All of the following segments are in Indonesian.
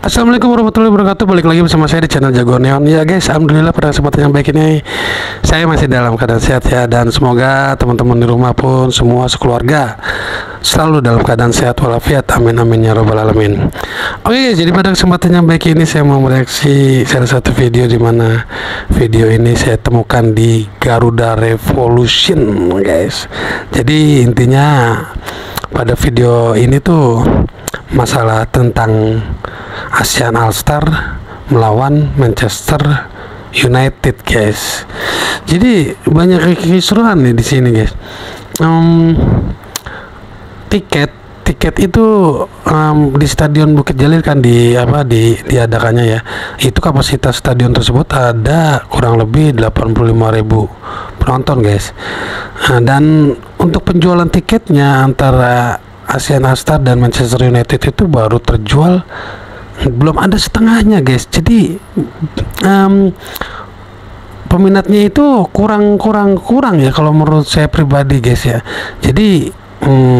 Assalamualaikum warahmatullahi wabarakatuh. Balik lagi bersama saya di channel Jago Neon. Ya guys, alhamdulillah pada kesempatan yang baik ini saya masih dalam keadaan sehat ya. Dan semoga teman-teman di rumah pun semua sekeluarga selalu dalam keadaan sehat walafiat. Amin amin ya robbal alamin. Oke guys, jadi pada kesempatan yang baik ini saya mau mereaksi salah satu video, di mana video ini saya temukan di Garuda Revolution guys. Jadi intinya pada video ini tuh masalah tentang ASEAN All-Star melawan Manchester United guys. Jadi banyak keseruan nih di sini guys. Tiket itu di Stadion Bukit Jalil kan diadakannya ya. Itu kapasitas stadion tersebut ada kurang lebih 85.000 penonton guys. Dan untuk penjualan tiketnya antara ASEAN All-Star dan Manchester United itu baru terjual belum ada setengahnya guys. Jadi peminatnya itu kurang ya kalau menurut saya pribadi guys ya. Jadi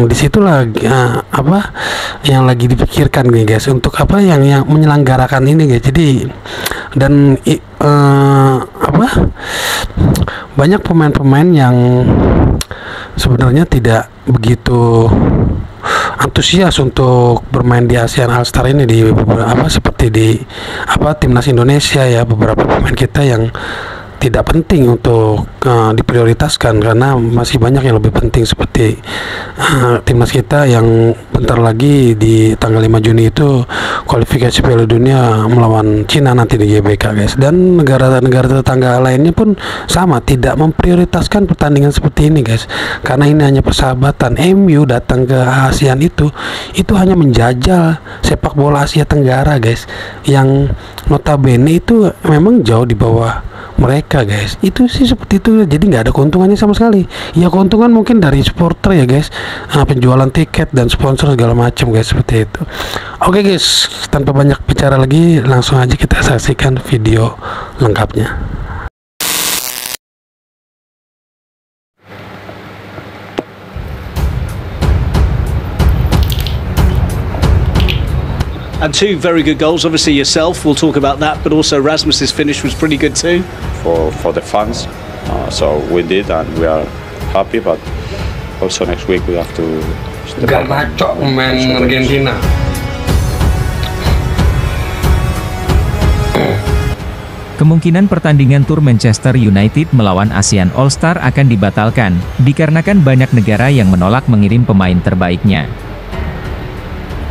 disitulah apa yang lagi dipikirkan nih guys, untuk apa yang menyelenggarakan ini guys. Jadi dan banyak pemain-pemain yang sebenarnya tidak begitu antusias untuk bermain di ASEAN All-Star ini, di beberapa seperti di timnas Indonesia ya. Beberapa pemain kita yang tidak penting untuk diprioritaskan karena masih banyak yang lebih penting, seperti timnas kita yang bentar lagi di tanggal 5 Juni itu kualifikasi Piala Dunia melawan Cina nanti di GBK guys. Dan negara-negara tetangga lainnya pun sama, tidak memprioritaskan pertandingan seperti ini guys, karena ini hanya persahabatan. MU datang ke ASEAN itu hanya menjajal sepak bola Asia Tenggara guys, yang notabene itu memang jauh di bawah mereka guys. Itu sih seperti itu. Jadi nggak ada keuntungannya sama sekali. Ya keuntungan mungkin dari supporter ya guys, penjualan tiket dan sponsor segala macam guys, seperti itu. Oke guys, tanpa banyak bicara lagi, langsung aja kita saksikan video lengkapnya. And two very good goals. Obviously yourself, we'll talk about that, but also Rasmus's finish was pretty good too. For the fans, so we did, and we are happy. But also next week we have to step Gak maco pemain Argentina. Kemungkinan pertandingan tur Manchester United melawan ASEAN All-Star akan dibatalkan, dikarenakan banyak negara yang menolak mengirim pemain terbaiknya.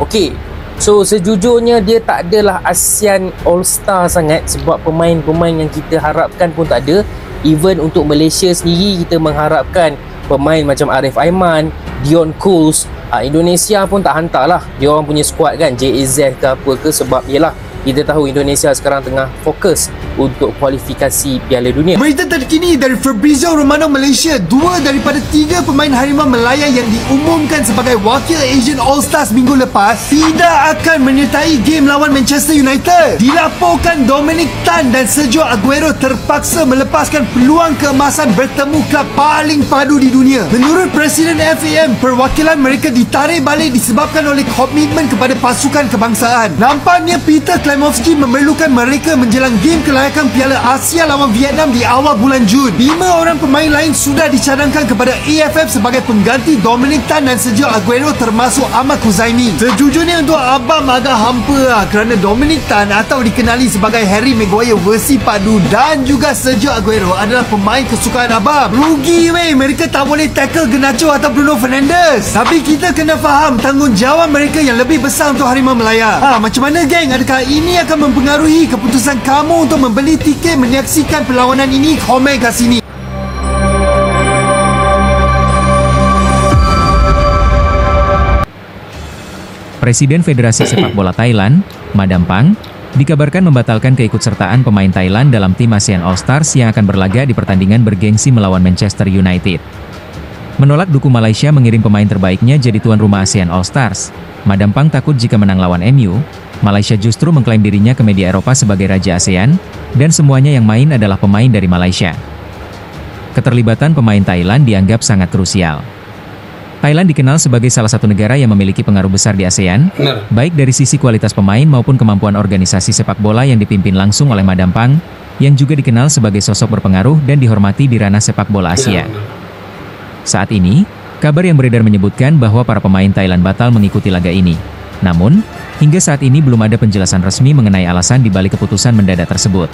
Okey, so sejujurnya dia tak adalah ASEAN All-Star sangat, sebab pemain-pemain yang kita harapkan pun tak ada. Even untuk Malaysia sendiri, kita mengharapkan pemain macam Arif Aiman, Dion Kools. Indonesia pun tak hantar lah dia orang punya squad kan, JAZ ke apa ke, sebab yelah kita tahu Indonesia sekarang tengah fokus untuk kualifikasi Piala Dunia. Berita terkini dari Fabrizio Romano Malaysia, 2 daripada 3 pemain Harimau Melaya yang diumumkan sebagai wakil Asian All-Stars minggu lepas tidak akan menyertai game lawan Manchester United. Dilaporkan Dominic Tan dan Sergio Aguero terpaksa melepaskan peluang keemasan bertemu klub paling padu di dunia. Menurut Presiden FAM, perwakilan mereka ditarik balik disebabkan oleh komitmen kepada pasukan kebangsaan. Nampaknya Peter Klimovsky memerlukan mereka menjelang game kelayakan Piala Asia lawan Vietnam di awal bulan Jun. 5 orang pemain lain sudah dicadangkan kepada AFF sebagai pengganti Dominic Tan dan Sergio Aguero, termasuk Ahmad Kuzaimi. Sejujurnya untuk Abam agak hampa lah, kerana Dominic Tan atau dikenali sebagai Harry Maguire versi padu dan juga Sergio Aguero adalah pemain kesukaan Abam. Rugi weh, mereka tak boleh tackle Garnacho atau Bruno Fernandes. Tapi kita kena faham tanggungjawab mereka yang lebih besar untuk Harimau Melaya. Macam mana geng? Adakah ini akan mempengaruhi keputusan kamu untuk membeli tiket menyaksikan perlawanan ini? Komen kat sini. Presiden Federasi Sepak Bola Thailand, Madam Pang, dikabarkan membatalkan keikutsertaan pemain Thailand dalam tim ASEAN All-Stars yang akan berlaga di pertandingan bergengsi melawan Manchester United. Menolak dukung Malaysia mengirim pemain terbaiknya jadi tuan rumah ASEAN All-Stars, Madam Pang takut jika menang lawan MU, Malaysia justru mengklaim dirinya ke media Eropa sebagai Raja ASEAN, dan semuanya yang main adalah pemain dari Malaysia. Keterlibatan pemain Thailand dianggap sangat krusial. Thailand dikenal sebagai salah satu negara yang memiliki pengaruh besar di ASEAN, Benar. baik dari sisi kualitas pemain maupun kemampuan organisasi sepak bola yang dipimpin langsung oleh Madam Pang, yang juga dikenal sebagai sosok berpengaruh dan dihormati di ranah sepak bola Asia. Saat ini, kabar yang beredar menyebutkan bahwa para pemain Thailand batal mengikuti laga ini. Namun, hingga saat ini belum ada penjelasan resmi mengenai alasan di balik keputusan mendadak tersebut.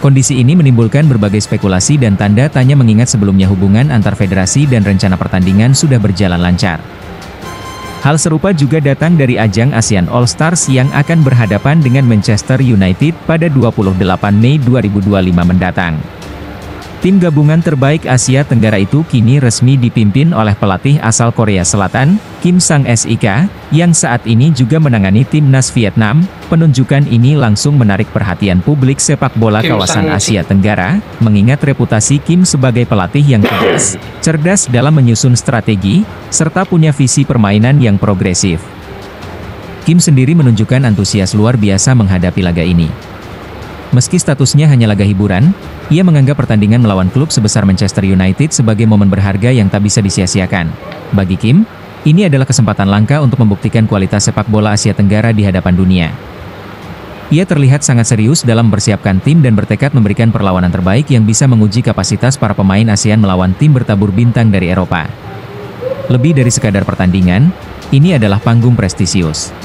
Kondisi ini menimbulkan berbagai spekulasi dan tanda tanya mengingat sebelumnya hubungan antar federasi dan rencana pertandingan sudah berjalan lancar. Hal serupa juga datang dari ajang ASEAN All Stars yang akan berhadapan dengan Manchester United pada 28 Mei 2025 mendatang. Tim gabungan terbaik Asia Tenggara itu kini resmi dipimpin oleh pelatih asal Korea Selatan, Kim Sang-sik, yang saat ini juga menangani timnas Vietnam. Penunjukan ini langsung menarik perhatian publik sepak bola kawasan Asia Tenggara, mengingat reputasi Kim sebagai pelatih yang tegas, cerdas dalam menyusun strategi, serta punya visi permainan yang progresif. Kim sendiri menunjukkan antusias luar biasa menghadapi laga ini. Meski statusnya hanya laga hiburan, ia menganggap pertandingan melawan klub sebesar Manchester United sebagai momen berharga yang tak bisa disia-siakan. Bagi Kim, ini adalah kesempatan langka untuk membuktikan kualitas sepak bola Asia Tenggara di hadapan dunia. Ia terlihat sangat serius dalam mempersiapkan tim dan bertekad memberikan perlawanan terbaik yang bisa menguji kapasitas para pemain ASEAN melawan tim bertabur bintang dari Eropa. Lebih dari sekadar pertandingan, ini adalah panggung prestisius.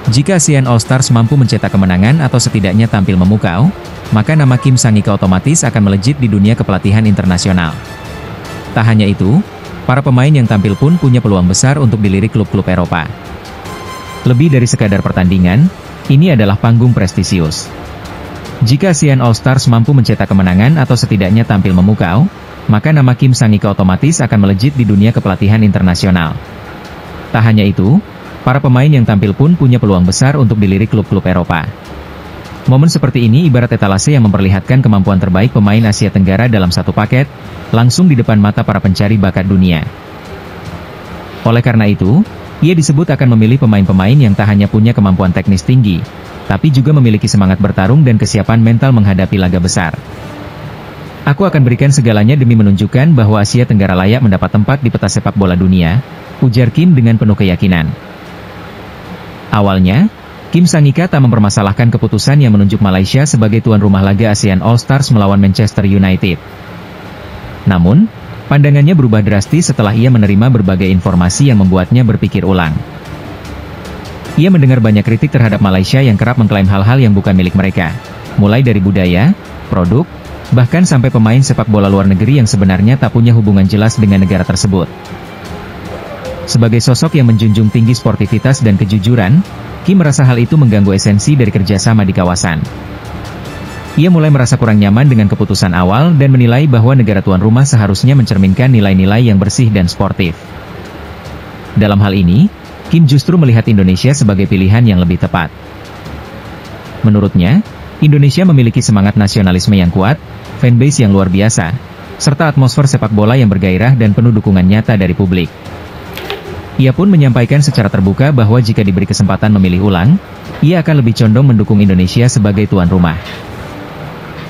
Jika ASEAN All Stars mampu mencetak kemenangan atau setidaknya tampil memukau, maka nama Kim Sang-sik otomatis akan melejit di dunia kepelatihan internasional. Tak hanya itu, para pemain yang tampil pun punya peluang besar untuk dilirik klub-klub Eropa. Lebih dari sekadar pertandingan, ini adalah panggung prestisius. Jika ASEAN All Stars mampu mencetak kemenangan atau setidaknya tampil memukau, maka nama Kim Sang-sik otomatis akan melejit di dunia kepelatihan internasional. Tak hanya itu, para pemain yang tampil pun punya peluang besar untuk dilirik klub-klub Eropa. Momen seperti ini ibarat etalase yang memperlihatkan kemampuan terbaik pemain Asia Tenggara dalam satu paket, langsung di depan mata para pencari bakat dunia. Oleh karena itu, ia disebut akan memilih pemain-pemain yang tak hanya punya kemampuan teknis tinggi, tapi juga memiliki semangat bertarung dan kesiapan mental menghadapi laga besar. Aku akan berikan segalanya demi menunjukkan bahwa Asia Tenggara layak mendapat tempat di peta sepak bola dunia, ujar Kim dengan penuh keyakinan. Awalnya, Kim Sang-sik tak mempermasalahkan keputusan yang menunjuk Malaysia sebagai tuan rumah laga ASEAN All Stars melawan Manchester United. Namun, pandangannya berubah drastis setelah ia menerima berbagai informasi yang membuatnya berpikir ulang. Ia mendengar banyak kritik terhadap Malaysia yang kerap mengklaim hal-hal yang bukan milik mereka, mulai dari budaya, produk, bahkan sampai pemain sepak bola luar negeri yang sebenarnya tak punya hubungan jelas dengan negara tersebut. Sebagai sosok yang menjunjung tinggi sportivitas dan kejujuran, Kim merasa hal itu mengganggu esensi dari kerjasama di kawasan. Ia mulai merasa kurang nyaman dengan keputusan awal dan menilai bahwa negara tuan rumah seharusnya mencerminkan nilai-nilai yang bersih dan sportif. Dalam hal ini, Kim justru melihat Indonesia sebagai pilihan yang lebih tepat. Menurutnya, Indonesia memiliki semangat nasionalisme yang kuat, fanbase yang luar biasa, serta atmosfer sepak bola yang bergairah dan penuh dukungan nyata dari publik. Ia pun menyampaikan secara terbuka bahwa jika diberi kesempatan memilih ulang, ia akan lebih condong mendukung Indonesia sebagai tuan rumah.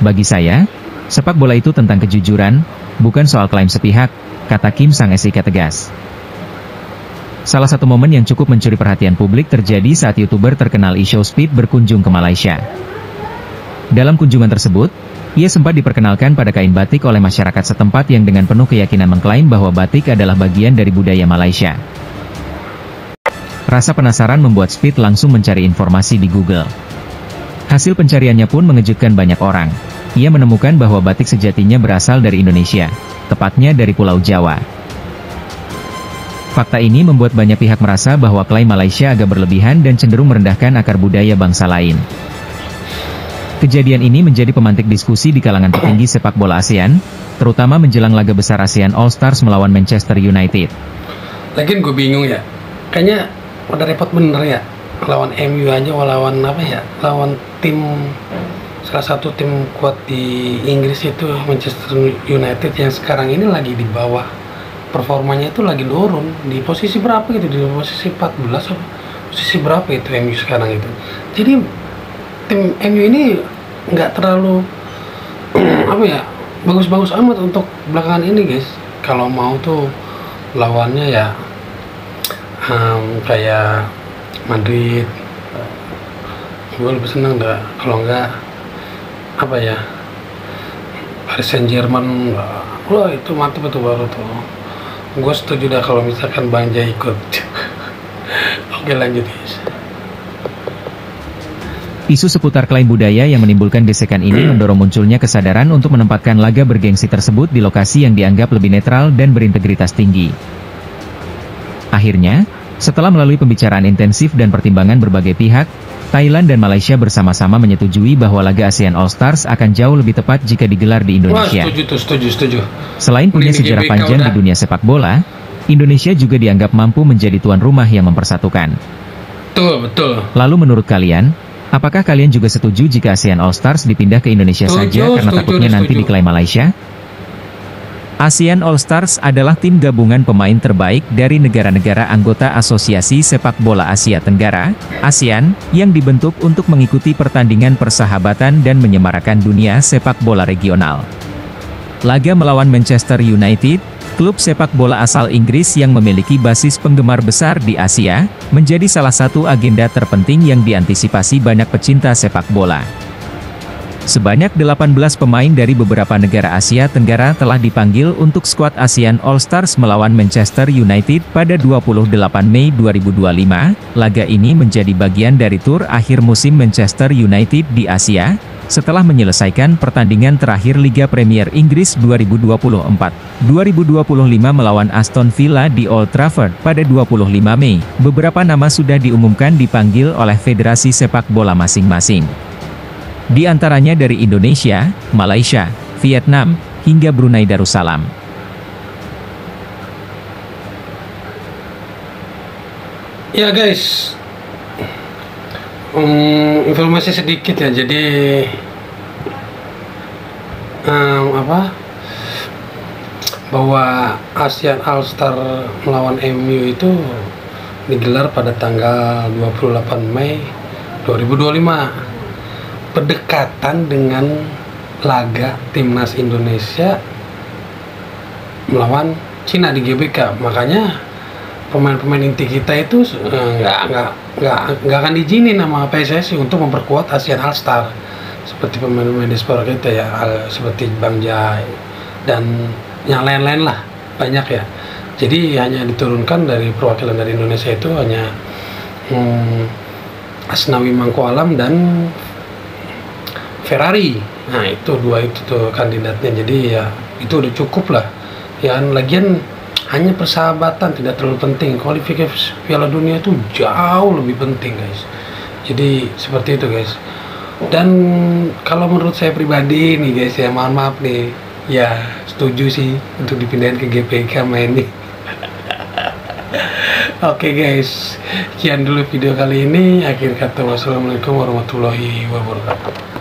Bagi saya, sepak bola itu tentang kejujuran, bukan soal klaim sepihak, kata Kim Sang-sik tegas. Salah satu momen yang cukup mencuri perhatian publik terjadi saat YouTuber terkenal Showspeed berkunjung ke Malaysia. Dalam kunjungan tersebut, ia sempat diperkenalkan pada kain batik oleh masyarakat setempat yang dengan penuh keyakinan mengklaim bahwa batik adalah bagian dari budaya Malaysia. Rasa penasaran membuat Speed langsung mencari informasi di Google. Hasil pencariannya pun mengejutkan banyak orang. Ia menemukan bahwa batik sejatinya berasal dari Indonesia, tepatnya dari Pulau Jawa. Fakta ini membuat banyak pihak merasa bahwa klaim Malaysia agak berlebihan dan cenderung merendahkan akar budaya bangsa lain. Kejadian ini menjadi pemantik diskusi di kalangan petinggi sepak bola ASEAN, terutama menjelang laga besar ASEAN All Stars melawan Manchester United. Lagian gue bingung ya, kayaknya udah repot bener ya, lawan MU aja, lawan apa ya, lawan tim, salah satu tim kuat di Inggris itu Manchester United yang sekarang ini lagi di bawah, performanya itu lagi turun, di posisi berapa gitu, di posisi 14 atau posisi berapa itu MU sekarang itu. Jadi tim MU ini nggak terlalu apa ya, bagus-bagus amat untuk belakangan ini guys. Kalau mau tuh lawannya ya kayak Madrid. Gue lebih seneng dah kalau enggak apa ya, Paris Saint-Germain. Wah itu mantep itu baru tuh. Gue setuju dah kalau misalkan Bang Jai ikut. Oke lanjut guys. Isu seputar klaim budaya yang menimbulkan gesekan ini mendorong munculnya kesadaran untuk menempatkan laga bergengsi tersebut di lokasi yang dianggap lebih netral dan berintegritas tinggi. Akhirnya, setelah melalui pembicaraan intensif dan pertimbangan berbagai pihak, Thailand dan Malaysia bersama-sama menyetujui bahwa laga ASEAN All Stars akan jauh lebih tepat jika digelar di Indonesia. Wah, setuju. Selain punya sejarah panjang di dunia sepak bola, Indonesia juga dianggap mampu menjadi tuan rumah yang mempersatukan. Betul. Lalu menurut kalian, apakah kalian juga setuju jika ASEAN All Stars dipindah ke Indonesia saja karena takutnya nanti diklaim Malaysia? ASEAN All Stars adalah tim gabungan pemain terbaik dari negara-negara anggota Asosiasi Sepak Bola Asia Tenggara, ASEAN, yang dibentuk untuk mengikuti pertandingan persahabatan dan menyemarakan dunia sepak bola regional. Laga melawan Manchester United, klub sepak bola asal Inggris yang memiliki basis penggemar besar di Asia, menjadi salah satu agenda terpenting yang diantisipasi banyak pecinta sepak bola. Sebanyak 18 pemain dari beberapa negara Asia Tenggara telah dipanggil untuk skuad ASEAN All Stars melawan Manchester United pada 28 Mei 2025. Laga ini menjadi bagian dari tur akhir musim Manchester United di Asia, setelah menyelesaikan pertandingan terakhir Liga Premier Inggris 2024-2025 melawan Aston Villa di Old Trafford pada 25 Mei. Beberapa nama sudah diumumkan dipanggil oleh federasi sepak bola masing-masing. Di antaranya dari Indonesia, Malaysia, Vietnam, hingga Brunei Darussalam. Ya guys, informasi sedikit ya. Jadi bahwa ASEAN All Star melawan MU itu digelar pada tanggal 28 Mei 2025. Berdekatan dengan laga timnas Indonesia melawan Cina di GBK. Makanya pemain-pemain inti kita itu nggak akan diizinin sama PSSI untuk memperkuat ASEAN All Star seperti pemain-pemain diaspora kita ya, seperti Bang Jai dan yang lain-lain lah, banyak ya. Jadi hanya diturunkan dari perwakilan dari Indonesia itu hanya Asnawi Mangko Alam dan Ferrari. Nah itu dua itu tuh kandidatnya. Jadi ya itu udah cukup lah ya. Lagian hanya persahabatan, tidak terlalu penting. Kualifikasi Piala Dunia itu jauh lebih penting guys. Jadi seperti itu guys. Dan kalau menurut saya pribadi nih guys ya, mohon maaf nih ya, setuju sih untuk dipindahin ke GPK main nih. Oke guys, sekian dulu video kali ini. Akhir kata, wassalamualaikum warahmatullahi wabarakatuh.